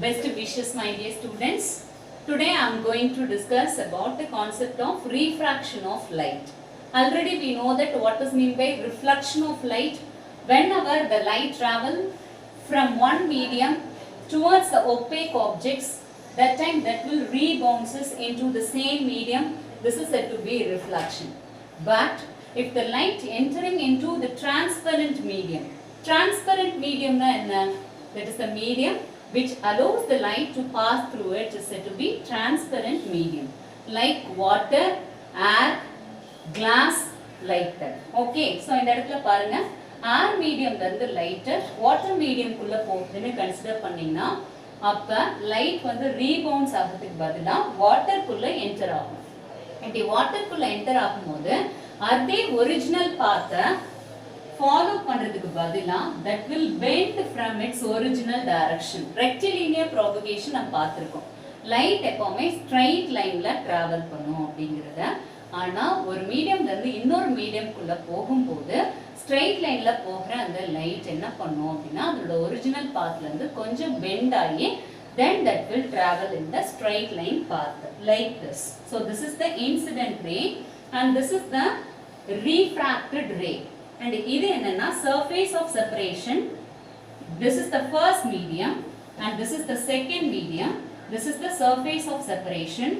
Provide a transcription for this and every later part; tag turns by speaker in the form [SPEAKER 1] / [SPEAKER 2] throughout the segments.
[SPEAKER 1] Best wishes, my dear students. Today I am going to discuss about the concept of refraction of light. Already we know that what is meant by reflection of light. Whenever the light travel from one medium towards the opaque objects, that time that will rebounces into the same medium. This is said to be reflection. But if the light entering into the transparent medium that is the medium which allows the light to pass through it is said to be transparent medium, like water, air, glass, like that. Okay, so in that case, air medium the light water medium kulla போகுதுன்னு consider பண்ணீங்கன்னா அப்ப light வந்து rebounds ஆகிறதுக்கு பதிலா water குள்ள enter ஆகும். இப்படி water குள்ள enter ஆகும்போது அதே original path follow பண்றதுக்கு பதிலா that will bend from its original direction. Rectilinear propagation நம்ம பார்த்திருக்கோம். light எப்பவுமே straight lineல travel பண்ணும் அப்படிங்கறத. ஆனா ஒரு மீடியம்ல இருந்து இன்னொரு மீடியம்க்குள்ள போகும்போது straight lineல போகிற அந்த light என்ன பண்ணும் அப்படினா அதோட original pathல இருந்து கொஞ்சம் bend ஆகி then that will travel in the straight line path like this. So this is the incident ray and this is the refracted ray. And இது என்னன்னா surface of separation. This is the first medium and this is the second medium. This is the surface of separation.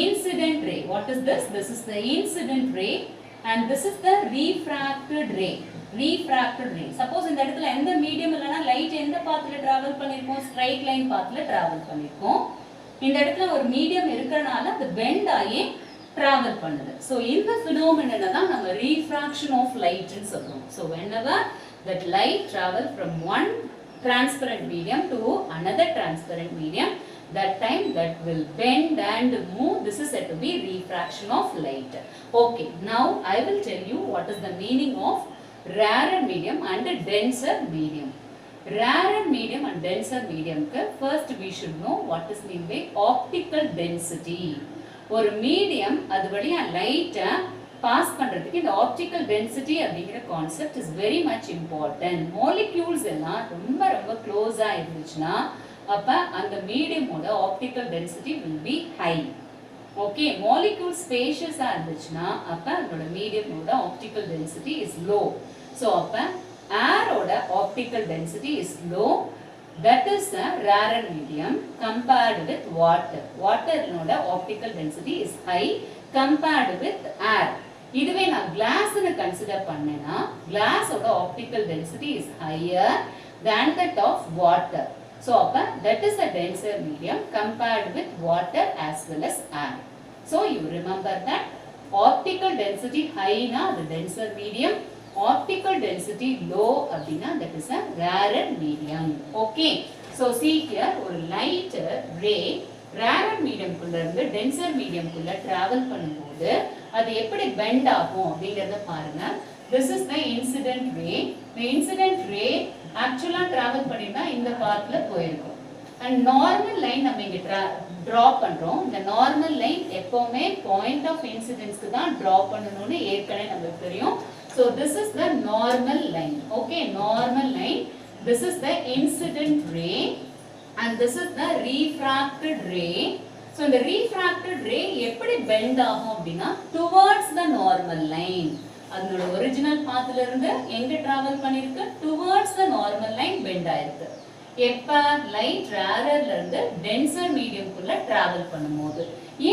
[SPEAKER 1] Incident ray. What is this? This is the incident ray and this is the refracted ray. Refracted ray. Suppose இந்த இடத்துல எந்த medium இல்லனா light எந்த பாத்ல travel பண்ணிருக்கும்? Straight line பாத்ல travel பண்ணிருக்கும். இந்த இடத்துல ஒரு மீடியம் இருக்கறனால அது பெண்ட் ஆகி travel பண்ணுது. So இந்த phenomenon தான் நம்ம refraction of light ன்னு சொல்றோம். So whenever that light travel from one transparent medium to another transparent medium, that time that will bend and move. This is said to be refraction of light. Okay, now I will tell you what is the meaning of rarer medium and denser medium. Rarer medium and denser medium first we should know what is meant by optical density. ஒரு medium அது வழியா லைட்ட pass பண்றதுக்கு இந்த optical density அப்படிங்கிற concept is very much important. Molecules எல்லாம் ரொம்ப ரொம்ப க்ளோஸா இருந்துச்சுன்னா அப்ப அந்த மீடியமோட optical density will be high. Okay, molecule ஸ்பேஷியஸா இருந்துச்சுன்னா அப்ப அதோட மீடியமோட optical density is low. So அப்ப ஏரோட optical density is low. That is a rarer medium compared with water. Water noda optical density is high compared with air. இதுவே நான் glass னு consider பண்ணேனா glass ஓட optical density is higher than that of water. So அப்ப that is a denser medium compared with water as well as air. So you remember that optical density high na the denser medium, optical density low அப்படினா that is a rarer medium. Okay, so see here ஒரு light ray rarer medium குள்ள இருந்து denser medium குள்ள travel பண்ணும்போது அது எப்படி bend ஆகும் அப்படிங்கறத பாருங்க. This is the incident ray. The incident ray actually travel பண்ணினா இந்த பாத்ல போயிருக்கும். And normal line நம்ம இங்க draw பண்றோம். இந்த normal line எப்பவுமே point of incidence க்கு தான் draw பண்ணனும்னு ஏற்கனவே நமக்கு தெரியும். So this is the normal line. Okay, normal line. This is the incident ray and this is the refracted ray. So the refracted ray எப்படி bend ஆகும் அப்படினா towards the normal line. அதோட original pathல இருந்து எங்க travel பண்ணிருக்கு? Towards the normal line bend ஆயிருக்கு. எப்ப light rarerல இருந்து denser medium குள்ள travel பண்ணும்போது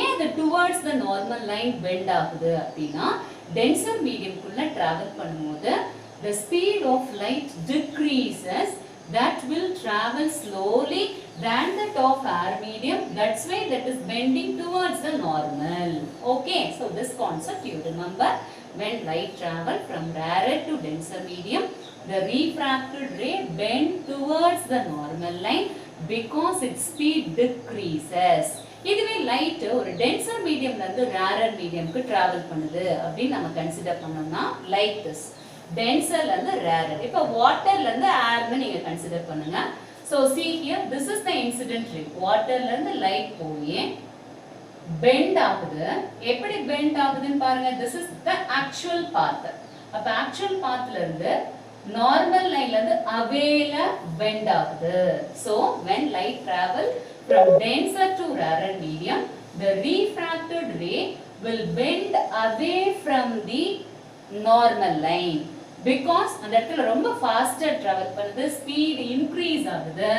[SPEAKER 1] ஏன் அது towards the normal line bend ஆகுது அப்படினா denser medium குள்ள travel பண்ணும்போது the speed of light decreases. That will travel slowly than that of air medium. That's why that is bending towards the normal. Okay, so this concept you remember when light travel from rarer to denser medium, the refracted ray bend towards the normal line because its speed decreases. இதுவே light ஒரு tensor மீடியம்ல இருந்து rarer மீடியம்க்கு travel பண்ணுது அப்படி நம்ம consider பண்ணோம்னா like this. டென்சர்ல இருந்து rarer. இப்போ வாட்டர்ல இருந்து ஏர்னு நீங்க கன்சிடர் பண்ணுங்க. So see here, this is the incident ray. வாட்டர்ல இருந்து லைட் போய் பெண்ட் ஆகுது. எப்படி பெண்ட் ஆகுதுன்னு பாருங்க. This is the actual path. அப்ப actual pathல இருந்து normal line la irundhu away la bend ஆகுது. So when light travel from denser to rarer medium, the refracted ray will bend away from the normal line because அந்த இடத்துல ரொம்ப faster travel பண்ணுது, speed increase ஆகுது,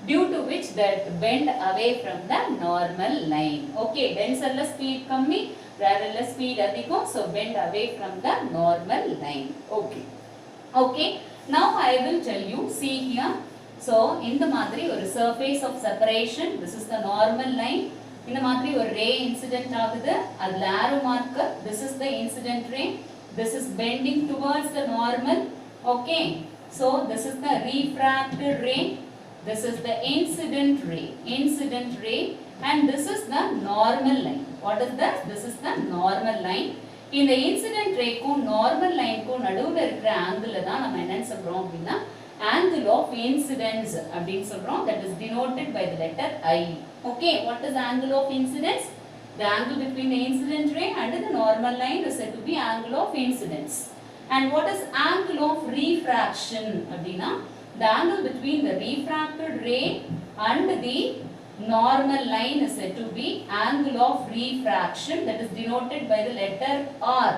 [SPEAKER 1] due to which that bend away from the normal line. Okay, denser la speed kammi, rarer la speed adhigam, so bend away from the normal line. Okay. Okay, now I will tell you, see here. So இந்த மாதிரி ஒரு surface of separation, this is the normal line. இந்த மாதிரி ஒரு ray incident ஆகுது, அதுல arrow marker, this is the incident ray, this is bending towards the normal. Okay, so this is the refracted ray, this is the incident ray, and this is the normal line. What is that? This is the normal line. இந்த incident ray க்கும் normal line க்கும் நடுவுல இருக்கிற angle தான் நம்ம என்னன்னு சொல்றோம் அப்படினா angle of incidence அப்படினு சொல்றோம். That is denoted by the letter I. Okay, what is angle of incidence? The angle between the incident ray and the normal line is said to be angle of incidence. And what is angle of refraction அப்படினா the angle between the refracted ray and the normal line is said to be angle of refraction, that is denoted by the letter R.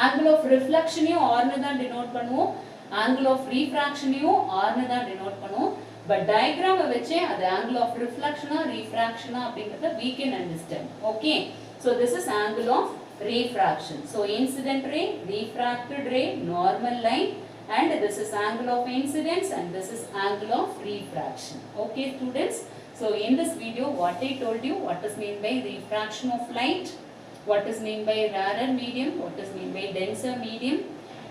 [SPEAKER 1] Angle of reflection யும் R னு தான் denote பண்ணுவோம், angle of refraction யும் R னு தான் denote பண்ணுவோம். But diagram வச்சே அது angle of reflection or refraction அப்படிங்கறத we can understand. Okay, so this is angle of refraction. So incident ray, refracted ray, normal line, and this is angle of incidence and this is angle of refraction. Okay students, so in this video what I told you, what is meant by refraction of light, what is meant by rarer medium, what is meant by denser medium.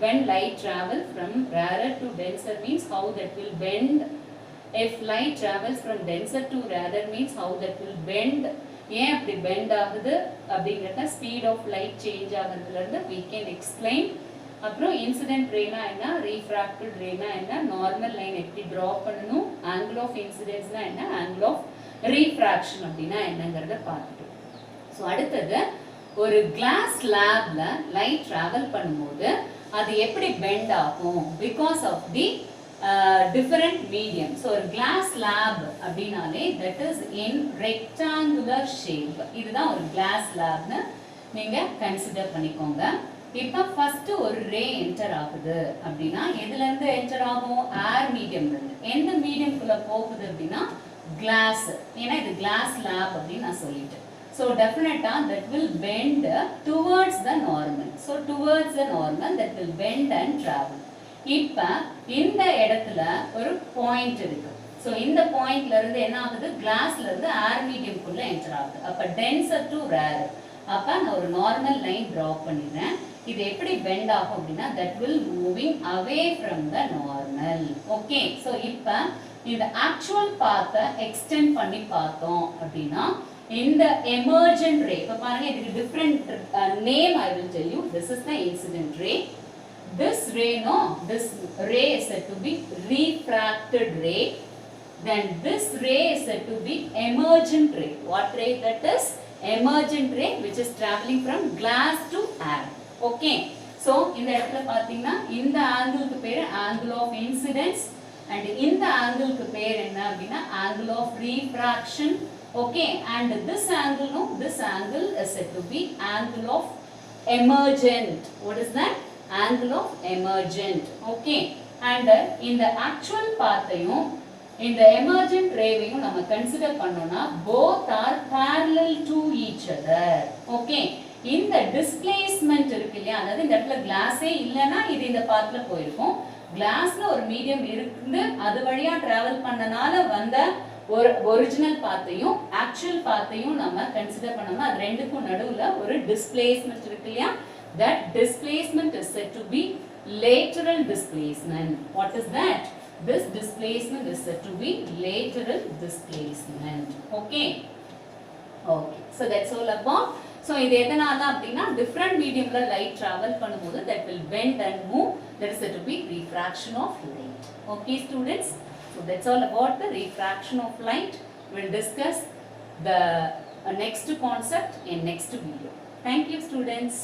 [SPEAKER 1] When light travel from rarer to denser means how that will bend. If light travels from denser to rarer means how that will bend. ஏன் அப்படி bend ஆகுது அப்படிங்கறத speed of light change ஆகிறதுல இருந்து we can explain. அப்புறம் incident rayனா என்ன, refracted rayனா என்ன, normal line எப்படி draw பண்ணனும், angle of incidence-னா என்ன, angle of refraction அப்படினா என்னங்கறத பார்த்துட்டோம். சோ அடுத்து ஒரு glass slabல light travel பண்ணும்போது அது எப்படி bend ஆகும் because of the different medium. So ஒரு glass slab அப்படினாலே that is in rectangular shape. இதுதான் ஒரு glass slab னு நீங்க consider பண்ணிக்கோங்க. இப்ப first ஒரு ray enter ஆகுது அப்படினா எதுல இருந்து enter ஆகும், air medium ல இருந்து. எந்த medium குள்ள போகுது அப்படினா glass. ஏனா இது glass slab அப்படி நான் சொல்லிட்டேன். So definitely that will bend towards the normal. So towards the normal that will bend and travel. இப்ப இந்த இடத்துல ஒரு point இருக்கு. So இந்த பாயிண்ட்ல இருந்து என்ன ஆகுது, கிளாஸ்ல இருந்து ஏர் மீடியம் குள்ள என்டர் ஆகுது. அப்ப டென்சர் டு ரேர். அப்ப நான் ஒரு நார்மல் லைன் டிரா பண்ணிடுறேன். இது எப்படி பெண்ட் ஆகும் அப்படினா that will moving away from the normal. Okay, so இப்ப இந்த ஆக்சுவல் பாத்தை எக்ஸ்டெண்ட் பண்ணி பார்த்தோம் அப்படினா இந்த emergent ray, இப்ப பாருங்க இதுக்கு different name I will tell you. This is the incident ray. This ray, no, this ray is said to be refracted ray. Then this ray is said to be emergent ray. What ray that is? Emergent ray, which is traveling from glass to air. Okay, so இந்த இடத்துல பாத்தீங்கன்னா இந்த ஆங்கிளுக்கு பேர் angle of incidence and இந்த ஆங்கிளுக்கு பேர் என்ன அப்படின்னா angle of refraction. Okay, and this angle, no, this angle is said to be angle of emergent. What is that? Angle of emergent. Okay, and in the actual pathayum in the emergent rayவையும் நம்ம consider பண்ணோம்னா both are parallel to each other. Okay, இந்த displacement இருக்கு இல்லையா, அதாவது இந்த இடத்துல கிளாஸே இல்லைன்னா இது இந்த பாத்துல போயிருக்கும். கிளாஸ்ல ஒரு மீடியம் இருந்து அது வழியா டிராவல் பண்ணனால வந்த ஒரு ஒரிஜினல் பாத்தையும் ஆக்சுவல் பாத்தையும் நம்ம கன்சிடர் பண்ணோம்னா அது ரெண்டுக்கும் நடுவுல ஒரு டிஸ்பிளேஸ்மென்ட் இருக்கு இல்லையா. That displacement is said to be lateral displacement. What is that? This displacement is said to be lateral displacement. Okay. Okay. So that's all about. So இது எதனால அப்படினா different mediumல light travel பண்ணும்போது that will bend and move. That is said to be refraction of light. Okay students. So that's all about the refraction of light. We'll discuss the next concept in next video. Thank you students.